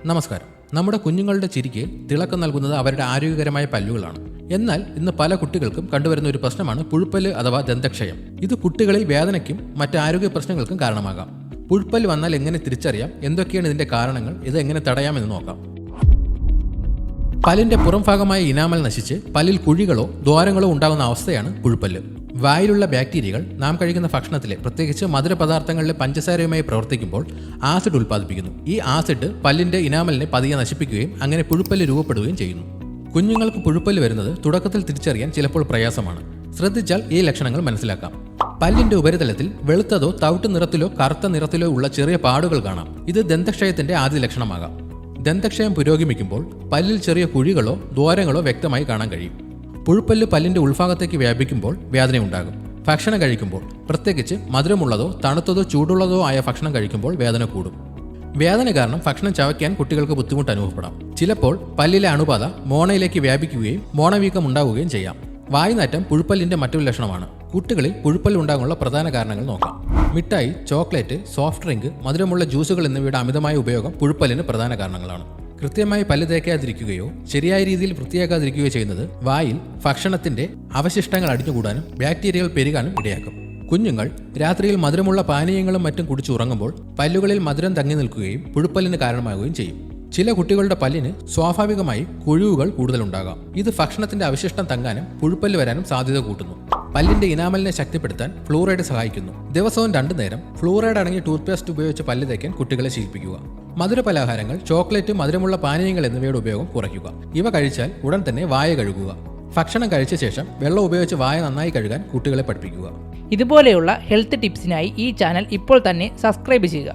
നമസ്കാരം. നമ്മുടെ കുഞ്ഞുങ്ങളുടെ ചിരിക്ക് തിളക്കം നൽകുന്നത് അവരുടെ ആരോഗ്യകരമായ പല്ലുകളാണ്. എന്നാൽ ഇന്ന് പല കുട്ടികൾക്കും കണ്ടുവരുന്ന ഒരു പ്രശ്നമാണ് പുഴുപ്പല്ല് അഥവാ ദന്തക്ഷയം. ഇത് കുട്ടികളിൽ വേദനയ്ക്കും മറ്റ് ആരോഗ്യ പ്രശ്നങ്ങൾക്കും കാരണമാകാം. പുഴുപ്പല്ല് വന്നാൽ എങ്ങനെ തിരിച്ചറിയാം, എന്തൊക്കെയാണ് ഇതിന്റെ കാരണങ്ങൾ, ഇത് എങ്ങനെ തടയാമെന്ന് നോക്കാം. പല്ലിന്റെ പുറം ഭാഗമായ ഇനാമൽ നശിച്ച് പല്ലിൽ കുഴികളോ ദ്വാരങ്ങളോ ഉണ്ടാകുന്ന അവസ്ഥയാണ് പുഴുപ്പല്ല്. വായിലുള്ള ബാക്ടീരിയകൾ നാം കഴിക്കുന്ന ഭക്ഷണത്തിലെ പ്രത്യേകിച്ച് മധുരപദാർത്ഥങ്ങളിലെ പഞ്ചസാരയുമായി പ്രവർത്തിക്കുമ്പോൾ ആസിഡ് ഉൽപ്പാദിപ്പിക്കുന്നു. ഈ ആസിഡ് പല്ലിന്റെ ഇനാമലിനെ പതിയെ നശിപ്പിക്കുകയും അങ്ങനെ പുഴുപ്പല്ല് രൂപപ്പെടുകയും ചെയ്യുന്നു. കുഞ്ഞുങ്ങൾക്ക് പുഴുപ്പല്ല് വരുന്നത് തുടക്കത്തിൽ തിരിച്ചറിയാൻ ചിലപ്പോൾ പ്രയാസമാണ്. ശ്രദ്ധിച്ചാൽ ഈ ലക്ഷണങ്ങൾ മനസ്സിലാക്കാം. പല്ലിന്റെ ഉപരിതലത്തിൽ വെളുത്തതോ തവിട്ട് നിറത്തിലോ കറുത്ത നിറത്തിലോ ഉള്ള ചെറിയ പാടുകൾ കാണാം. ഇത് ദന്തക്ഷയത്തിന്റെ ആദ്യ ലക്ഷണമാകാം. ദന്തക്ഷയം പുരോഗമിക്കുമ്പോൾ പല്ലിൽ ചെറിയ കുഴികളോ ദ്വാരങ്ങളോ വ്യക്തമായി കാണാൻ കഴിയും. പുഴുപ്പല്ല് പല്ലിന്റെ ഉൾഭാഗത്തേക്ക് വ്യാപിക്കുമ്പോൾ വേദനയുണ്ടാകും. ഭക്ഷണം കഴിക്കുമ്പോൾ, പ്രത്യേകിച്ച് മധുരമുള്ളതോ തണുത്തതോ ചൂടുള്ളതോ ആയ ഭക്ഷണം കഴിക്കുമ്പോൾ വേദന കൂടും. വേദന കാരണം ഭക്ഷണം ചവയ്ക്കാൻ കുട്ടികൾക്ക് ബുദ്ധിമുട്ട് അനുഭവപ്പെടാം. ചിലപ്പോൾ പല്ലിലെ അണുബാധ മോണയിലേക്ക് വ്യാപിക്കുകയും മോണവീക്കം ഉണ്ടാവുകയും ചെയ്യാം. വായ്നാറ്റം പുഴുപ്പല്ലിന്റെ മറ്റൊരു ലക്ഷണമാണ്. കുട്ടികളിൽ പുഴുപ്പല്ല് ഉണ്ടാകാനുള്ള പ്രധാന കാരണങ്ങൾ നോക്കാം. മിഠായി, ചോക്ലേറ്റ്, സോഫ്റ്റ് ഡ്രിങ്ക്, മധുരമുള്ള ജ്യൂസുകൾ എന്നിവയുടെ അമിതമായ ഉപയോഗം പുഴുപ്പല്ലിന് പ്രധാന കാരണങ്ങളാണ്. കൃത്യമായി പല്ല് തേക്കാതിരിക്കുകയോ ശരിയായ രീതിയിൽ വൃത്തിയാക്കാതിരിക്കുകയോ ചെയ്യുന്നത് വായിൽ ഭക്ഷണത്തിന്റെ അവശിഷ്ടങ്ങൾ അടിഞ്ഞുകൂടാനും ബാക്ടീരിയകൾ പെരുകാനും ഇടയാക്കും. കുഞ്ഞുങ്ങൾ രാത്രിയിൽ മധുരമുള്ള പാനീയങ്ങളും മറ്റും കുടിച്ചുറങ്ങുമ്പോൾ പല്ലുകളിൽ മധുരം തങ്ങി നിൽക്കുകയും പുഴുപ്പല്ലിന് കാരണമാവുകയും ചെയ്യും. ചില കുട്ടികളുടെ പല്ലിന് സ്വാഭാവികമായി കുഴിവുകൾ കൂടുതലുണ്ടാകാം. ഇത് ഭക്ഷണത്തിന്റെ അവശിഷ്ടം തങ്ങാനും പുഴുപ്പല്ല് വരാനും സാധ്യത കൂട്ടുന്നു. പല്ലിന്റെ ഇനാമലിനെ ശക്തിപ്പെടുത്താൻ ഫ്ലൂറൈഡ് സഹായിക്കുന്നു. ദിവസവും 2 നേരം ഫ്ലൂറൈഡ് അടങ്ങിയ ടൂത്ത്പേസ്റ്റ് ഉപയോഗിച്ച് പല്ല് തേക്കാൻ കുട്ടികളെ ശീലിപ്പിക്കുക. മധുര പലഹാരങ്ങൾ, ചോക്ലേറ്റ്, മധുരമുള്ള പാനീയങ്ങൾ എന്നിവയുടെ ഉപയോഗം കുറയ്ക്കുക. ഇവ കഴിച്ചാൽ ഉടൻ തന്നെ വായ കഴുകുക. ഭക്ഷണം കഴിച്ച ശേഷം വെള്ളം ഉപയോഗിച്ച് വായ നന്നായി കഴുകാൻ കുട്ടികളെ പഠിപ്പിക്കുക. ഇതുപോലെയുള്ള ഹെൽത്ത് ടിപ്സിനായി ഈ ചാനൽ ഇപ്പോൾ തന്നെ സബ്സ്ക്രൈബ് ചെയ്യുക.